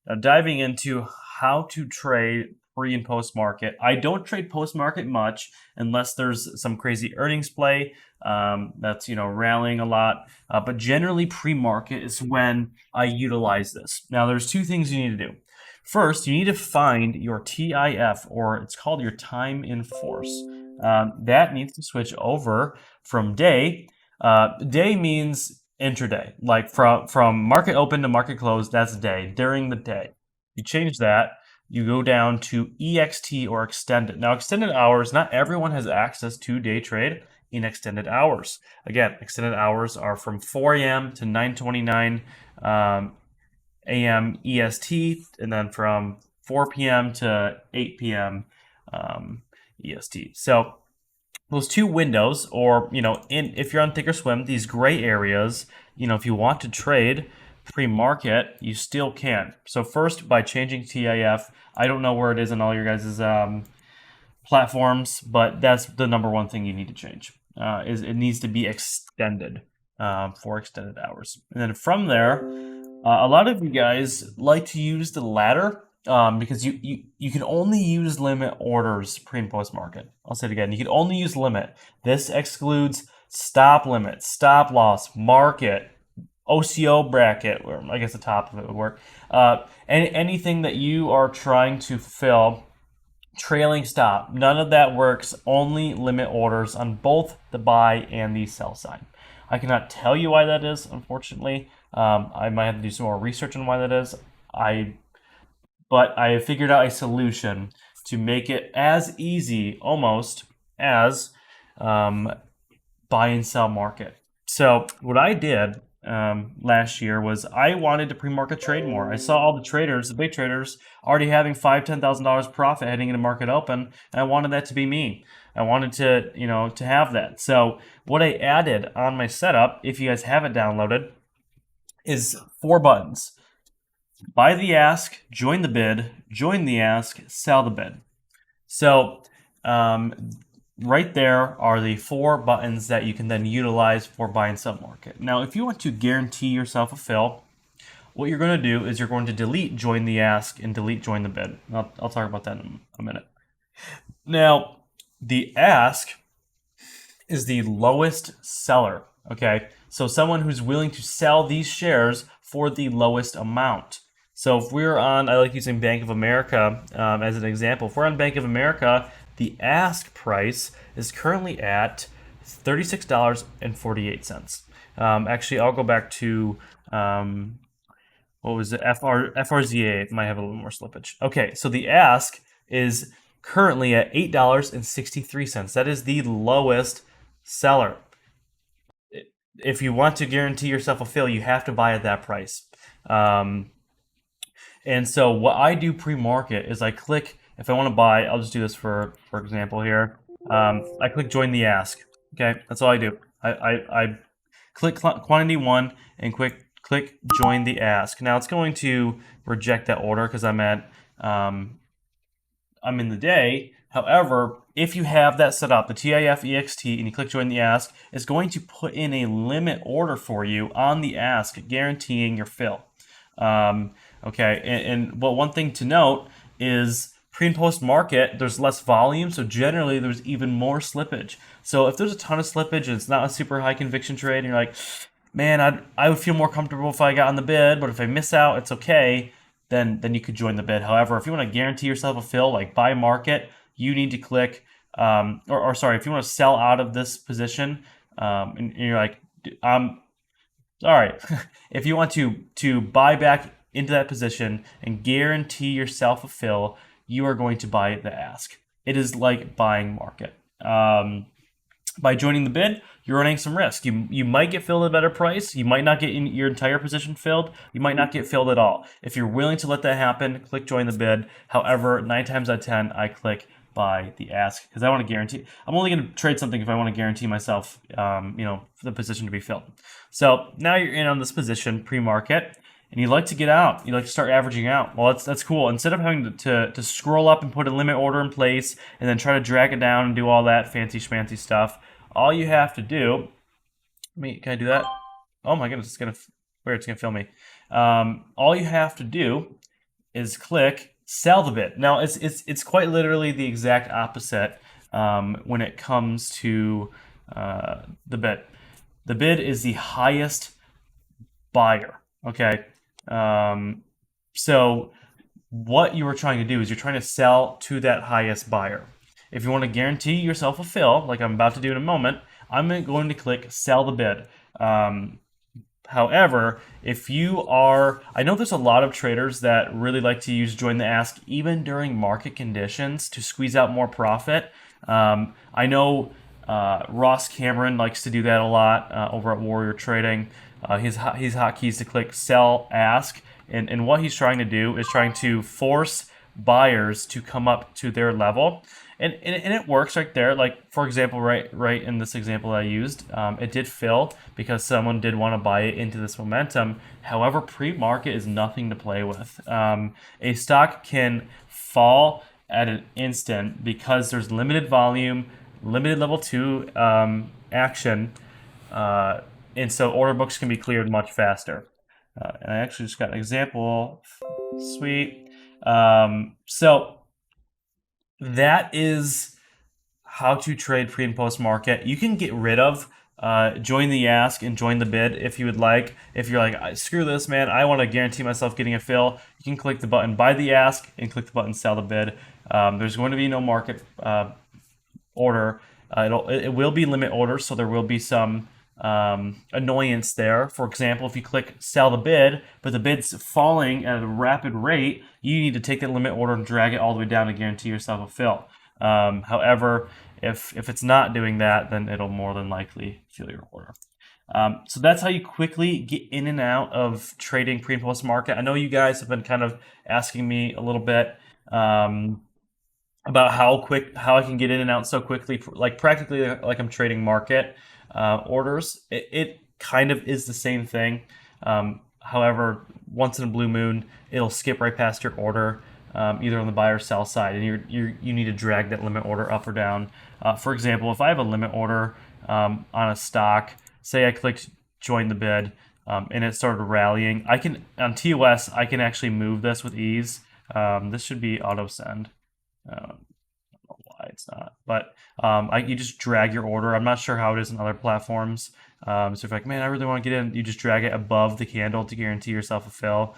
Now, diving into how to trade pre and post market. I don't trade post market much unless there's some crazy earnings play that's rallying a lot. But generally, pre market is when I utilize this. Now, there's two things you need to do. First, you need to find your TIF, or it's called your time in force. That needs to switch over from day. Day means intraday, like from market open to market close. That's day, during the day. You change that, you go down to EXT or extended. Now, extended hours, not everyone has access to day trade in extended hours. Again, extended hours are from 4 a.m. to 9:29 a.m. EST, and then from 4 p.m. to 8 p.m. EST. So those two windows, or if you're on Thinkorswim, these gray areas, if you want to trade pre-market, you still can. So first, by changing TIF, I don't know where it is in all your guys' platforms, but that's the number one thing you need to change. Is it needs to be extended for extended hours, and then from there, a lot of you guys like to use the ladder. Because you can only use limit orders pre and post market. I'll say it again. You can only use limit. This excludes stop limit, stop loss, market, OCO bracket, or I guess the top of it would work. And anything that you are trying to fill, trailing stop, none of that works. Only limit orders on both the buy and the sell side. I cannot tell you why that is, unfortunately. I might have to do some more research on why that is. But I have figured out a solution to make it as easy, almost, as buy and sell market. So what I did last year was I wanted to pre-market trade more. I saw all the traders, the big traders, already having $5,000, $10,000 profit heading into market open, and I wanted that to be me. I wanted to have that. So what I added on my setup, if you guys have it downloaded, is 4 buttons. Buy the ask, join the bid, join the ask, sell the bid. So right there are the 4 buttons that you can then utilize for buy and sell market. Now, if you want to guarantee yourself a fill, what you're going to do is you're going to delete join the ask and delete join the bid. I'll talk about that in a minute. Now, the ask is the lowest seller. Okay, so someone who's willing to sell these shares for the lowest amount. So if we're on, I like using Bank of America as an example. If we're on Bank of America, the ask price is currently at $36.48. Actually, I'll go back to, what was it, FRZA, it might have a little more slippage. Okay, so the ask is currently at $8.63. That is the lowest seller. If you want to guarantee yourself a fill, you have to buy at that price. And so what I do pre-market is I click, if I want to buy, I'll just do this for example here. I click join the ask. Okay, that's all I do. I click quantity 1 and click join the ask. Now it's going to reject that order because I'm in the day. However, if you have that set up, the TIF EXT, and you click join the ask, it's going to put in a limit order for you on the ask, guaranteeing your fill. Okay, and one thing to note is pre and post market, there's less volume, so generally there's even more slippage. So if there's a ton of slippage and it's not a super high conviction trade, and you're like, man, I would feel more comfortable if I got on the bid, but if I miss out, it's okay, then you could join the bid. However, if you want to guarantee yourself a fill, like buy market, you need to click, or sorry, if you want to sell out of this position, and you're like, all right, if you want to buy back into that position and guarantee yourself a fill, you are going to buy the ask. It is like buying market. By joining the bid, you're running some risk. You might get filled at a better price. You might not get your entire position filled. You might not get filled at all. If you're willing to let that happen, click join the bid. However, 9 times out of 10, I click buy the ask because I want to guarantee. I'm only going to trade something if I want to guarantee myself, for the position to be filled. So now you're in on this position pre-market, and you'd like to get out. You'd like to start averaging out. Well, that's cool. Instead of having to scroll up and put a limit order in place and then try to drag it down and do all that fancy schmancy stuff, all you have to do. Can I do that? Oh my goodness, it's gonna fill me. All you have to do is click sell the bid. Now it's quite literally the exact opposite when it comes to the bid. The bid is the highest buyer. Okay, so what you are trying to do is you're trying to sell to that highest buyer. If you want to guarantee yourself a fill, like I'm about to do in a moment, I'm going to click sell the bid. However, if you are, I know there's a lot of traders that really like to use join the ask even during market conditions to squeeze out more profit. I know Ross Cameron likes to do that a lot over at Warrior Trading. His hotkeys to click sell ask, and what he's trying to do is trying to force buyers to come up to their level. And it works right there. Like, for example, right in this example I used, it did fill because someone did want to buy it into this momentum. However, pre-market is nothing to play with. A stock can fall at an instant because there's limited volume, limited level 2 action, and so order books can be cleared much faster. And I actually just got an example. Sweet. So that is how to trade pre and post market. You can get rid of join the ask and join the bid if you would like. If you're like, screw this, man, I want to guarantee myself getting a fill, you can click the button buy the ask and click the button sell the bid. There's going to be no market order. It will be limit order, so there will be some annoyance there. For example, if you click sell the bid, but the bid's falling at a rapid rate, you need to take that limit order and drag it all the way down to guarantee yourself a fill. However, if it's not doing that, then it'll more than likely fill your order. So that's how you quickly get in and out of trading pre and post market. I know you guys have been kind of asking me a little bit about how I can get in and out so quickly, like practically like I'm trading market orders. It kind of is the same thing. However, once in a blue moon, it'll skip right past your order, either on the buy or sell side, and you need to drag that limit order up or down. For example, if I have a limit order on a stock, say I clicked join the bid, and it started rallying, I can on TOS I can actually move this with ease. This should be auto send. I don't know why it's not, but you just drag your order. I'm not sure how it is in other platforms. So if you're like, man, I really want to get in, you just drag it above the candle to guarantee yourself a fill.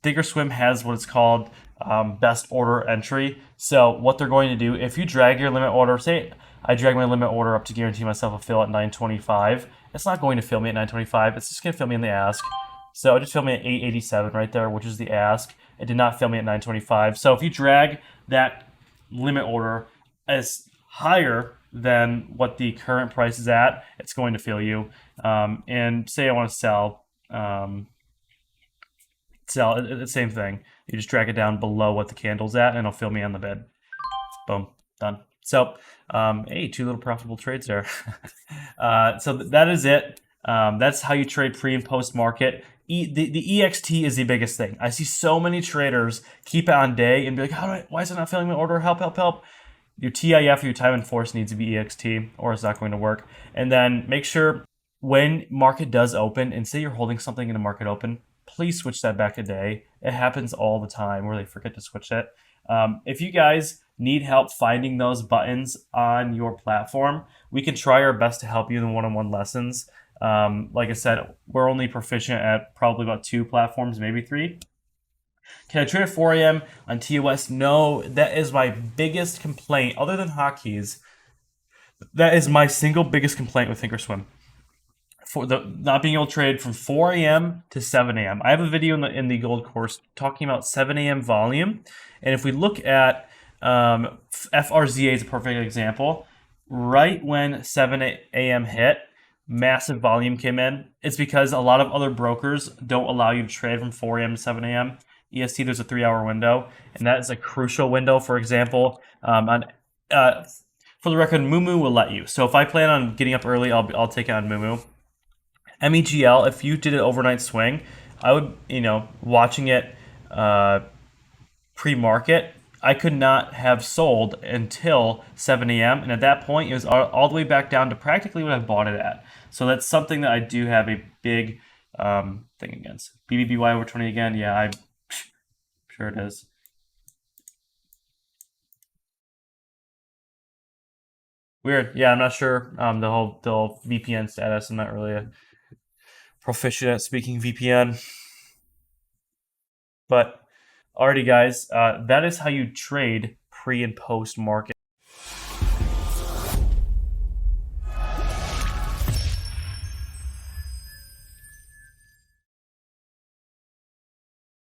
Thinkorswim has what it's called best order entry. So what they're going to do, if you drag your limit order, say I drag my limit order up to guarantee myself a fill at 925, it's not going to fill me at 925. It's just going to fill me in the ask. So it just filled me at 887 right there, which is the ask. It did not fill me at 925. So if you drag that limit order as higher than what the current price is at, it's going to fill you. And say I want to sell, the same thing. You just drag it down below what the candle's at, and it'll fill me on the bid. Boom, done. So, hey, 2 little profitable trades there. So that is it. That's how you trade pre and post market. The EXT is the biggest thing. I see so many traders keep it on day and be like, why is it not filling my order? Help, help, help. Your TIF, your time and force, needs to be EXT, or it's not going to work. And then make sure when market does open, and say you're holding something in a market open, please switch that back a day. It happens all the time where they forget to switch it. If you guys need help finding those buttons on your platform, we can try our best to help you in the one-on-one lessons. Like I said, we're only proficient at probably about 2 platforms, maybe 3. Can I trade at 4 a.m. on TOS? No, that is my biggest complaint, other than hotkeys. That is my single biggest complaint with Thinkorswim. For the not being able to trade from 4 a.m. to 7 a.m. I have a video in the gold course talking about 7 a.m. volume, and if we look at FRZA is a perfect example. Right when 7 a.m. hit, massive volume came in. It's because a lot of other brokers don't allow you to trade from 4 a.m. to 7 a.m. EST, there's a 3-hour window, and that is a crucial window. For example, for the record, Mumu will let you. So if I plan on getting up early, I'll take it on Mumu. MEGL, if you did an overnight swing, I would, watching it pre-market, I could not have sold until 7 a.m. And at that point, it was all the way back down to practically what I bought it at. So that's something that I do have a big thing against. BBBY over 20 again. Yeah, Sure it is. Weird. Yeah, I'm not sure. The whole VPN status. I'm not really proficient at speaking VPN. But alrighty, guys, that is how you trade pre and post market.